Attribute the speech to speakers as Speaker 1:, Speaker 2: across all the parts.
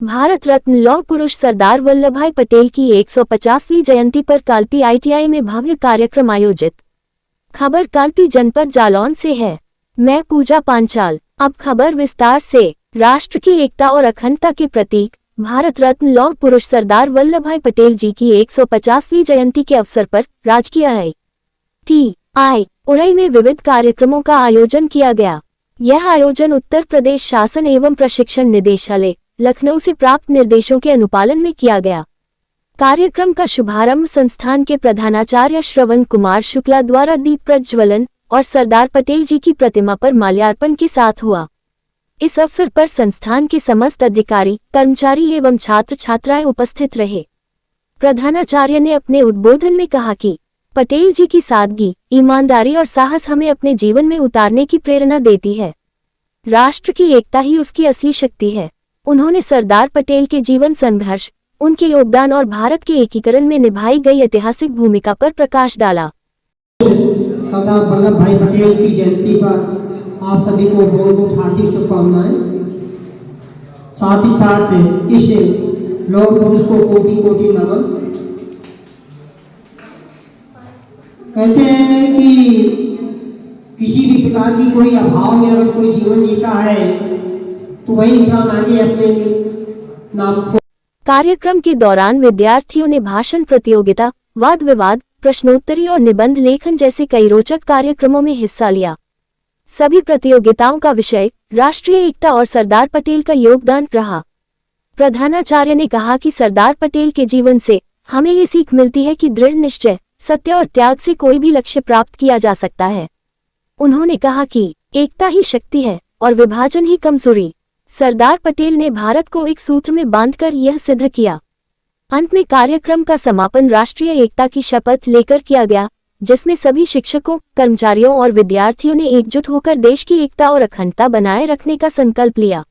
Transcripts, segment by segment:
Speaker 1: भारत रत्न लौह पुरुष सरदार वल्लभभाई पटेल की 150वीं जयंती पर कालपी ITI में भव्य कार्यक्रम आयोजित। खबर कालपी जनपद जालौन से है। मैं पूजा पांचाल। अब खबर विस्तार से। राष्ट्र की एकता और अखंडता के प्रतीक भारत रत्न लौह पुरुष सरदार वल्लभभाई पटेल जी की 150वीं जयंती के अवसर पर राजकीय ITI उरई में विविध कार्यक्रमों का आयोजन किया गया। यह आयोजन उत्तर प्रदेश शासन एवं प्रशिक्षण निदेशालय लखनऊ से प्राप्त निर्देशों के अनुपालन में किया गया। कार्यक्रम का शुभारंभ संस्थान के प्रधानाचार्य श्रवण कुमार शुक्ला द्वारा दीप प्रज्वलन और सरदार पटेल जी की प्रतिमा पर माल्यार्पण के साथ हुआ। इस अवसर पर संस्थान के समस्त अधिकारी, कर्मचारी एवं छात्र छात्राएं उपस्थित रहे। प्रधानाचार्य ने अपने उद्बोधन में कहा कि पटेल जी की सादगी, ईमानदारी और साहस हमें अपने जीवन में उतारने की प्रेरणा देती है। राष्ट्र की एकता ही उसकी असली शक्ति है। उन्होंने सरदार पटेल के जीवन संघर्ष, उनके योगदान और भारत के एकीकरण में निभाई गई ऐतिहासिक भूमिका पर प्रकाश डाला।
Speaker 2: सरदार वल्लभ भाई पटेल की जयंती पर आप सभी को बहुत बहुत हार्दिक शुभकामनाएं। साथ ही साथ इस लौह पुरुष को कोटि कोटि नमन। कहते हैं कि किसी भी प्रकार की कोई अभाव में अगर कोई जीवन जीता है तो वही इंसान आगे अपने नाम को।
Speaker 1: कार्यक्रम के दौरान विद्यार्थियों ने भाषण प्रतियोगिता, वाद विवाद, प्रश्नोत्तरी और निबंध लेखन जैसे कई रोचक कार्यक्रमों में हिस्सा लिया। सभी प्रतियोगिताओं का विषय राष्ट्रीय एकता और सरदार पटेल का योगदान रहा। प्रधानाचार्य ने कहा कि सरदार पटेल के जीवन से हमें ये सीख मिलती है कि दृढ़ निश्चय, सत्य और त्याग से कोई भी लक्ष्य प्राप्त किया जा सकता है। उन्होंने कहा कि एकता ही शक्ति है और विभाजन ही कमजोरी। सरदार पटेल ने भारत को एक सूत्र में बांधकर यह सिद्ध किया। अंत में कार्यक्रम का समापन राष्ट्रीय एकता की शपथ लेकर किया गया, जिसमें सभी शिक्षकों, कर्मचारियों और विद्यार्थियों ने एकजुट होकर देश की एकता और अखंडता बनाए रखने का संकल्प लिया।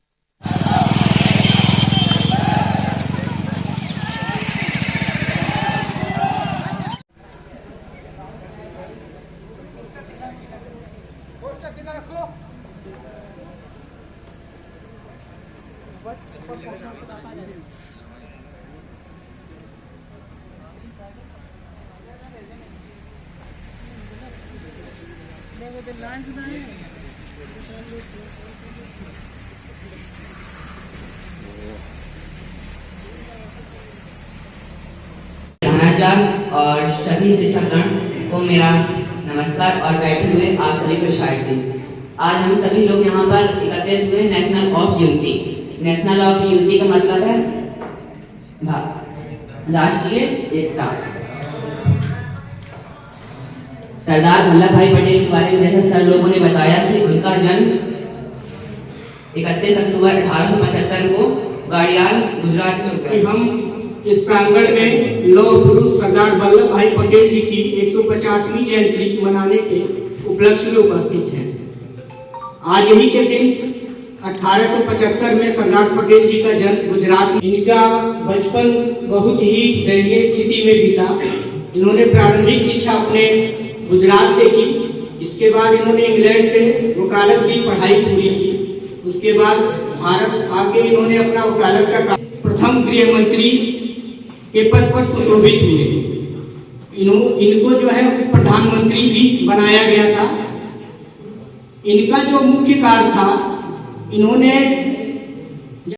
Speaker 3: और सभी शिक्षकगण को मेरा नमस्कार और बैठे हुए आप सभी को शायद। आज हम सभी लोग यहाँ पर एकत्रित हुए national of unity. National of unity का मतलब है राष्ट्रीय एकता। सरदार वल्लभ भाई पटेल के बारे में जैसे सर लोगों ने बताया कि उनका जन्म 31 अक्टूबर 1875 को गाड़ियाल, गुजरात में हुआ।
Speaker 4: हम इस प्रांगण में लौह पुरुष सरदार वल्लभ भाई पटेल जी की 150वीं जयंती मनाने के उपलक्ष्य में उपस्थित हैं। आज ही के दिन 1875 में सरदार पटेल जी का जन्म गुजरात में। इनका बचपन बहुत ही दयनीय स्थिति में बीता। इन्होंने प्रारंभिक शिक्षा अपने गुजरात से की। इसके बाद इन्होंने इंग्लैंड से वकालत की पढ़ाई पूरी की। उसके बाद भारत आके इन्होंने अपना वकालत का प्रथम गृह मंत्री के पद पर सुशोभित हुए। इनको जो है प्रधानमंत्री भी बनाया गया था। इनका जो मुख्य कार्य था, इन्होंने